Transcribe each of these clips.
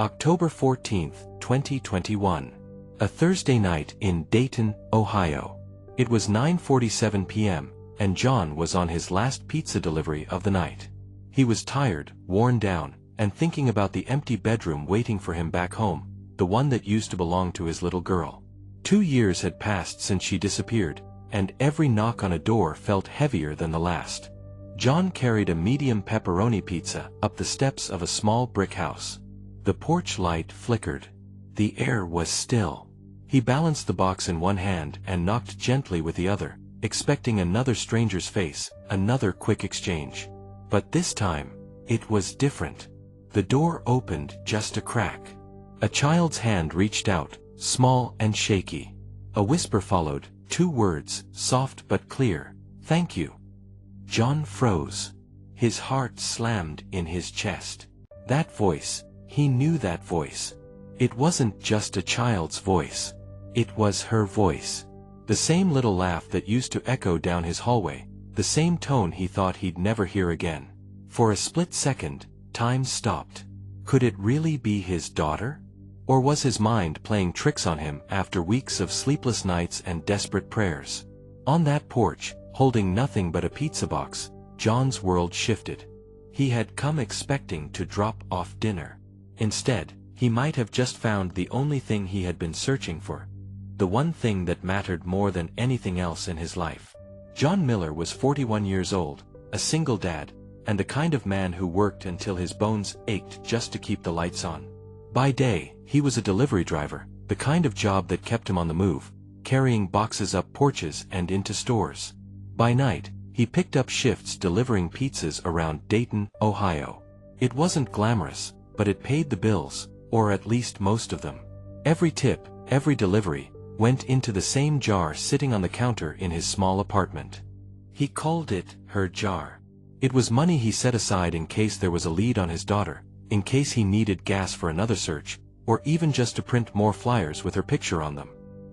October 14, 2021. A Thursday night in Dayton, Ohio. It was 9:47 p.m., and John was on his last pizza delivery of the night. He was tired, worn down, and thinking about the empty bedroom waiting for him back home, the one that used to belong to his little girl. 2 years had passed since she disappeared, and every knock on a door felt heavier than the last. John carried a medium pepperoni pizza up the steps of a small brick house. The porch light flickered. The air was still. He balanced the box in one hand and knocked gently with the other, expecting another stranger's face, another quick exchange. But this time, it was different. The door opened just a crack. A child's hand reached out, small and shaky. A whisper followed, 2 words, soft but clear, "Thank you." John froze. His heart slammed in his chest. That voice, he knew that voice. It wasn't just a child's voice. It was her voice. The same little laugh that used to echo down his hallway, the same tone he thought he'd never hear again. For a split second, time stopped. Could it really be his daughter? Or was his mind playing tricks on him after weeks of sleepless nights and desperate prayers? On that porch, holding nothing but a pizza box, John's world shifted. He had come expecting to drop off dinner. Instead, he might have just found the only thing he had been searching for. The one thing that mattered more than anything else in his life. John Miller was 41 years old, a single dad, and the kind of man who worked until his bones ached just to keep the lights on. By day, he was a delivery driver, the kind of job that kept him on the move, carrying boxes up porches and into stores. By night, he picked up shifts delivering pizzas around Dayton, Ohio. It wasn't glamorous, but it paid the bills, or at least most of them. Every tip, every delivery, went into the same jar sitting on the counter in his small apartment. He called it her jar. It was money he set aside in case there was a lead on his daughter, in case he needed gas for another search, or even just to print more flyers with her picture on them.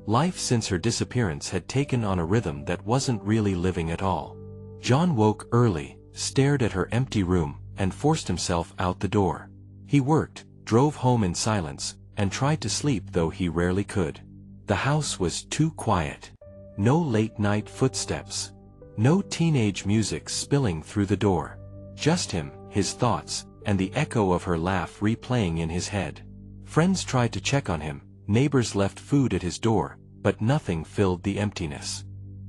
Life since her disappearance had taken on a rhythm that wasn't really living at all. John woke early, stared at her empty room, and forced himself out the door. He worked, drove home in silence, and tried to sleep though he rarely could. The house was too quiet. No late-night footsteps. No teenage music spilling through the door. Just him, his thoughts, and the echo of her laugh replaying in his head. Friends tried to check on him, neighbors left food at his door, but nothing filled the emptiness.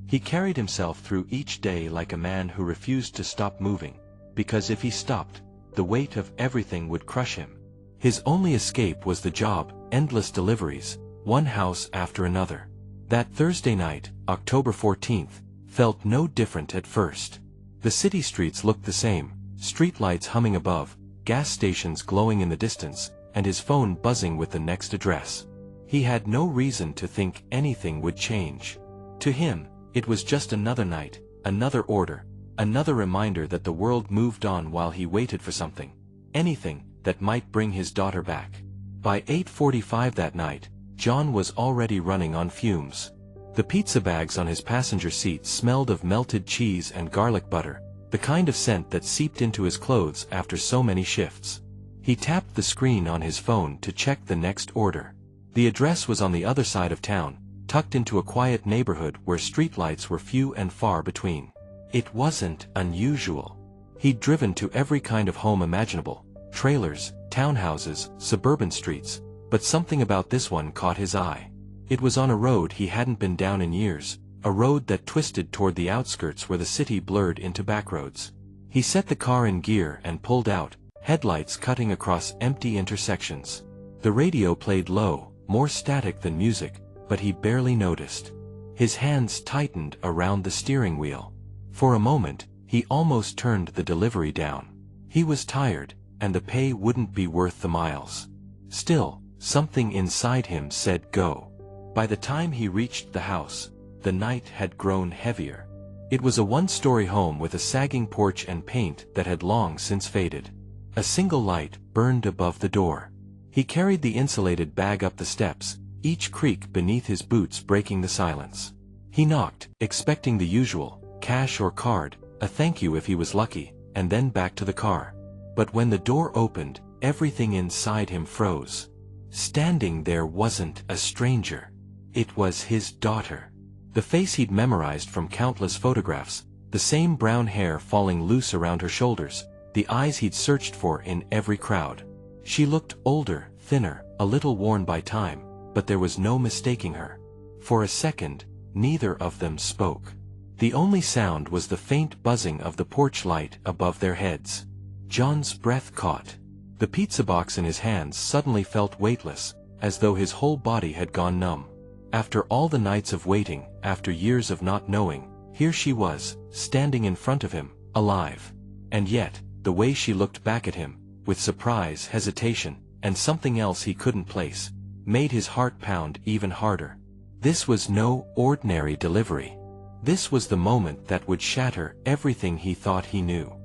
He carried himself through each day like a man who refused to stop moving, because if he stopped, the weight of everything would crush him. His only escape was the job, endless deliveries, one house after another. That Thursday night, October 14th, felt no different at first. The city streets looked the same, streetlights humming above, gas stations glowing in the distance, and his phone buzzing with the next address. He had no reason to think anything would change. To him, it was just another night, another order, another reminder that the world moved on while he waited for something. Anything that might bring his daughter back. By 8:45 that night, John was already running on fumes. The pizza bags on his passenger seat smelled of melted cheese and garlic butter, the kind of scent that seeped into his clothes after so many shifts. He tapped the screen on his phone to check the next order. The address was on the other side of town, tucked into a quiet neighborhood where streetlights were few and far between. It wasn't unusual. He'd driven to every kind of home imaginable, trailers, townhouses, suburban streets, but something about this one caught his eye. It was on a road he hadn't been down in years, a road that twisted toward the outskirts where the city blurred into backroads. He set the car in gear and pulled out, headlights cutting across empty intersections. The radio played low, more static than music, but he barely noticed. His hands tightened around the steering wheel. For a moment, he almost turned the delivery down. He was tired, and the pay wouldn't be worth the miles. Still, something inside him said go. By the time he reached the house, the night had grown heavier. It was a one-story home with a sagging porch and paint that had long since faded. A single light burned above the door. He carried the insulated bag up the steps, each creak beneath his boots breaking the silence. He knocked, expecting the usual, cash or card, a thank you if he was lucky, and then back to the car. But when the door opened, everything inside him froze. Standing there wasn't a stranger. It was his daughter. The face he'd memorized from countless photographs, the same brown hair falling loose around her shoulders, the eyes he'd searched for in every crowd. She looked older, thinner, a little worn by time, but there was no mistaking her. For a second, neither of them spoke. The only sound was the faint buzzing of the porch light above their heads. John's breath caught. The pizza box in his hands suddenly felt weightless, as though his whole body had gone numb. After all the nights of waiting, after years of not knowing, here she was, standing in front of him, alive. And yet, the way she looked back at him, with surprise, hesitation, and something else he couldn't place, made his heart pound even harder. This was no ordinary delivery. This was the moment that would shatter everything he thought he knew.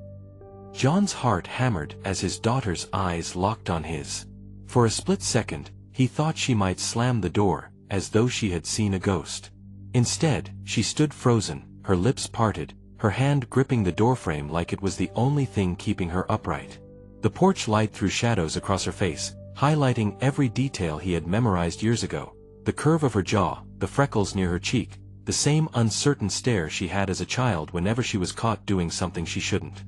John's heart hammered as his daughter's eyes locked on his. For a split second, he thought she might slam the door, as though she had seen a ghost. Instead, she stood frozen, her lips parted, her hand gripping the doorframe like it was the only thing keeping her upright. The porch light threw shadows across her face, highlighting every detail he had memorized years ago. The curve of her jaw, the freckles near her cheek, the same uncertain stare she had as a child whenever she was caught doing something she shouldn't.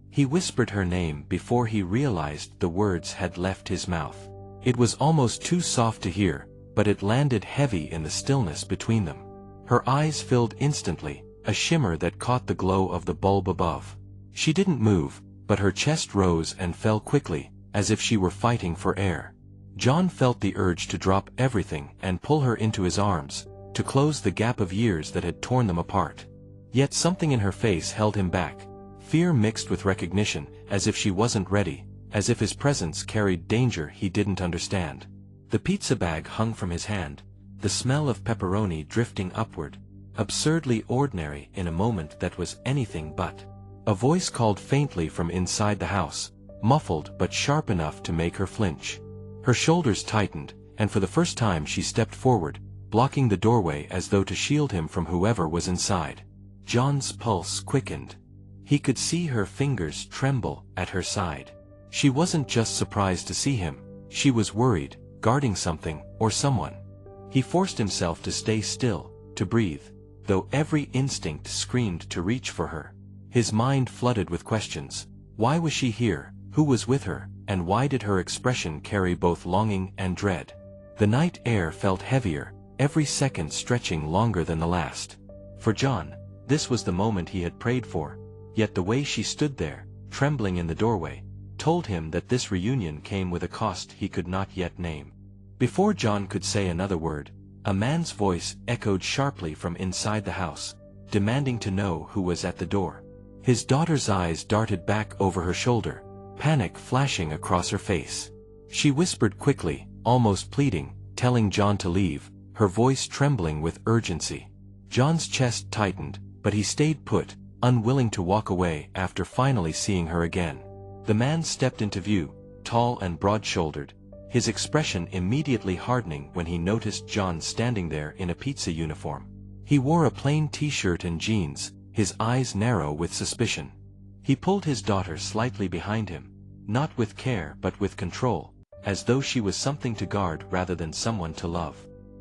He whispered her name before he realized the words had left his mouth. It was almost too soft to hear, but it landed heavy in the stillness between them. Her eyes filled instantly, a shimmer that caught the glow of the bulb above. She didn't move, but her chest rose and fell quickly, as if she were fighting for air. John felt the urge to drop everything and pull her into his arms, to close the gap of years that had torn them apart. Yet something in her face held him back, fear mixed with recognition, as if she wasn't ready, as if his presence carried danger he didn't understand. The pizza bag hung from his hand, the smell of pepperoni drifting upward, absurdly ordinary in a moment that was anything but. A voice called faintly from inside the house, muffled but sharp enough to make her flinch. Her shoulders tightened, and for the first time she stepped forward, blocking the doorway as though to shield him from whoever was inside. John's pulse quickened. He could see her fingers tremble at her side. She wasn't just surprised to see him, she was worried, guarding something, or someone. He forced himself to stay still, to breathe, though every instinct screamed to reach for her. His mind flooded with questions. Why was she here? Who was with her? And why did her expression carry both longing and dread? The night air felt heavier, every second stretching longer than the last. For John, this was the moment he had prayed for, yet the way she stood there, trembling in the doorway, told him that this reunion came with a cost he could not yet name. Before John could say another word, a man's voice echoed sharply from inside the house, demanding to know who was at the door. His daughter's eyes darted back over her shoulder, panic flashing across her face. She whispered quickly, almost pleading, telling John to leave, her voice trembling with urgency. John's chest tightened, but he stayed put, unwilling to walk away after finally seeing her again. The man stepped into view, tall and broad-shouldered, his expression immediately hardening when he noticed John standing there in a pizza uniform. He wore a plain t-shirt and jeans, his eyes narrow with suspicion. He pulled his daughter slightly behind him, not with care but with control, as though she was something to guard rather than someone to love.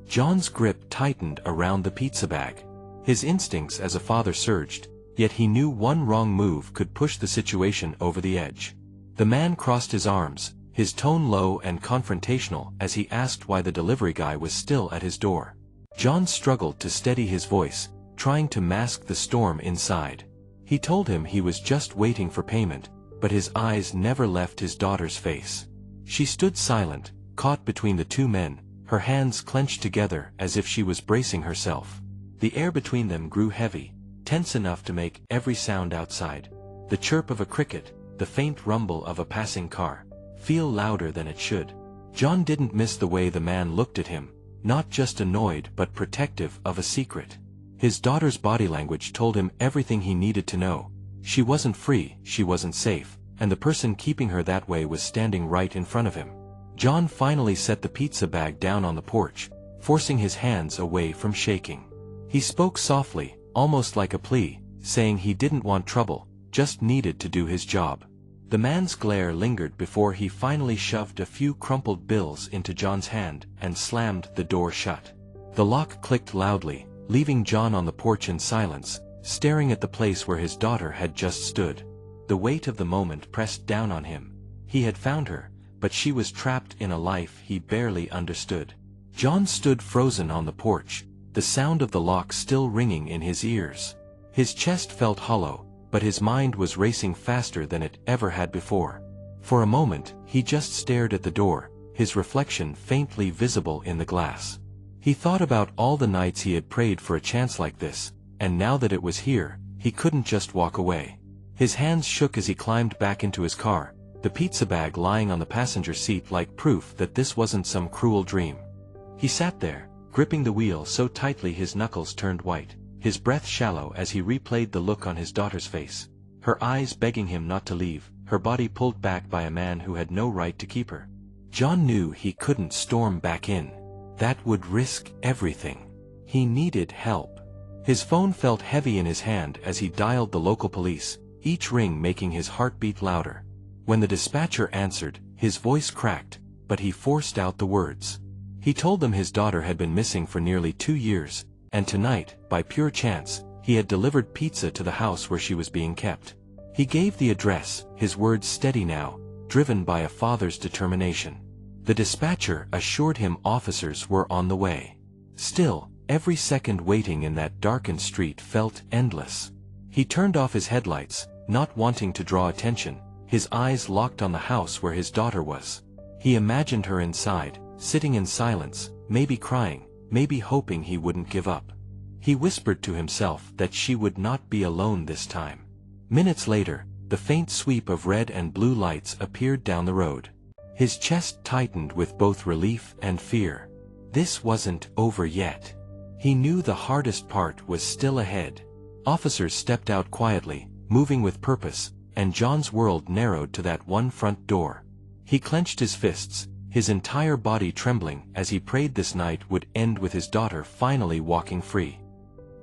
John's grip tightened around the pizza bag. His instincts as a father surged, yet he knew one wrong move could push the situation over the edge. The man crossed his arms, his tone low and confrontational as he asked why the delivery guy was still at his door. John struggled to steady his voice, trying to mask the storm inside. He told him he was just waiting for payment, but his eyes never left his daughter's face. She stood silent, caught between the two men, her hands clenched together as if she was bracing herself. The air between them grew heavy, tense enough to make every sound outside, the chirp of a cricket, the faint rumble of a passing car, feel louder than it should. John didn't miss the way the man looked at him, not just annoyed but protective of a secret. His daughter's body language told him everything he needed to know. She wasn't free, she wasn't safe, and the person keeping her that way was standing right in front of him. John finally set the pizza bag down on the porch, forcing his hands away from shaking. He spoke softly, almost like a plea, saying he didn't want trouble, just needed to do his job. The man's glare lingered before he finally shoved a few crumpled bills into John's hand and slammed the door shut. The lock clicked loudly, leaving John on the porch in silence, staring at the place where his daughter had just stood. The weight of the moment pressed down on him. He had found her, but she was trapped in a life he barely understood. John stood frozen on the porch, the sound of the lock still ringing in his ears. His chest felt hollow, but his mind was racing faster than it ever had before. For a moment, he just stared at the door, his reflection faintly visible in the glass. He thought about all the nights he had prayed for a chance like this, and now that it was here, he couldn't just walk away. His hands shook as he climbed back into his car, the pizza bag lying on the passenger seat like proof that this wasn't some cruel dream. He sat there, gripping the wheel so tightly his knuckles turned white, his breath shallow as he replayed the look on his daughter's face. Her eyes begging him not to leave, her body pulled back by a man who had no right to keep her. John knew he couldn't storm back in. That would risk everything. He needed help. His phone felt heavy in his hand as he dialed the local police, each ring making his heartbeat louder. When the dispatcher answered, his voice cracked, but he forced out the words. He told them his daughter had been missing for nearly 2 years, and tonight, by pure chance, he had delivered pizza to the house where she was being kept. He gave the address, his words steady now, driven by a father's determination. The dispatcher assured him officers were on the way. Still, every second waiting in that darkened street felt endless. He turned off his headlights, not wanting to draw attention, his eyes locked on the house where his daughter was. He imagined her inside, sitting in silence, maybe crying, maybe hoping he wouldn't give up. He whispered to himself that she would not be alone this time. Minutes later, the faint sweep of red and blue lights appeared down the road. His chest tightened with both relief and fear. This wasn't over yet. He knew the hardest part was still ahead. Officers stepped out quietly, moving with purpose, and John's world narrowed to that one front door. He clenched his fists, his entire body trembling as he prayed this night would end with his daughter finally walking free.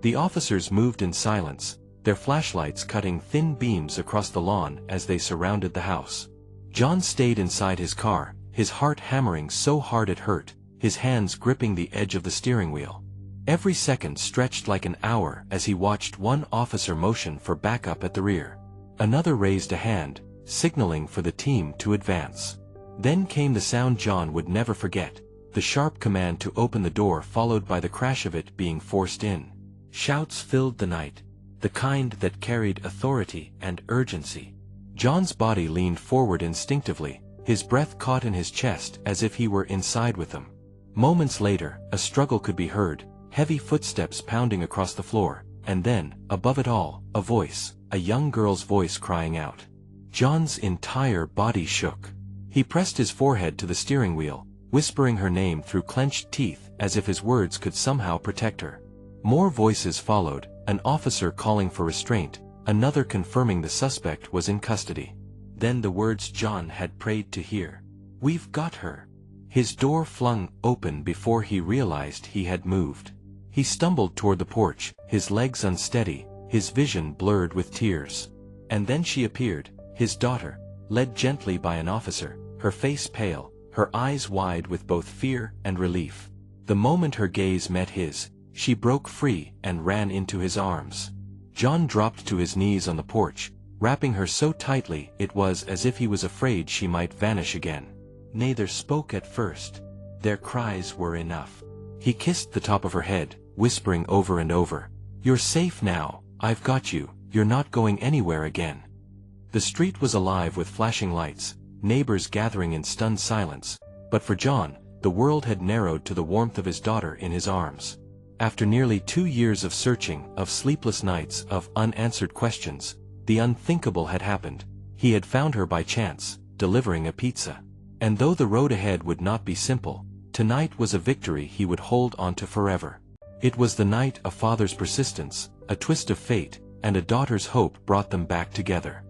The officers moved in silence, their flashlights cutting thin beams across the lawn as they surrounded the house. John stayed inside his car, his heart hammering so hard it hurt, his hands gripping the edge of the steering wheel. Every second stretched like an hour as he watched one officer motion for backup at the rear. Another raised a hand, signaling for the team to advance. Then came the sound John would never forget, the sharp command to open the door followed by the crash of it being forced in. Shouts filled the night, the kind that carried authority and urgency. John's body leaned forward instinctively, his breath caught in his chest as if he were inside with them. Moments later, a struggle could be heard, heavy footsteps pounding across the floor, and then, above it all, a voice, a young girl's voice crying out. John's entire body shook. He pressed his forehead to the steering wheel, whispering her name through clenched teeth as if his words could somehow protect her. More voices followed, an officer calling for restraint, another confirming the suspect was in custody. Then the words John had prayed to hear. "We've got her." His door flung open before he realized he had moved. He stumbled toward the porch, his legs unsteady, his vision blurred with tears. And then she appeared, his daughter, led gently by an officer, her face pale, her eyes wide with both fear and relief. The moment her gaze met his, she broke free and ran into his arms. John dropped to his knees on the porch, wrapping her so tightly it was as if he was afraid she might vanish again. Neither spoke at first. Their cries were enough. He kissed the top of her head, whispering over and over, "You're safe now, I've got you, you're not going anywhere again." The street was alive with flashing lights, neighbors gathering in stunned silence, but for John, the world had narrowed to the warmth of his daughter in his arms. After nearly 2 years of searching, of sleepless nights, of unanswered questions, the unthinkable had happened. He had found her by chance, delivering a pizza. And though the road ahead would not be simple, tonight was a victory he would hold on to forever. It was the night a father's persistence, a twist of fate, and a daughter's hope brought them back together.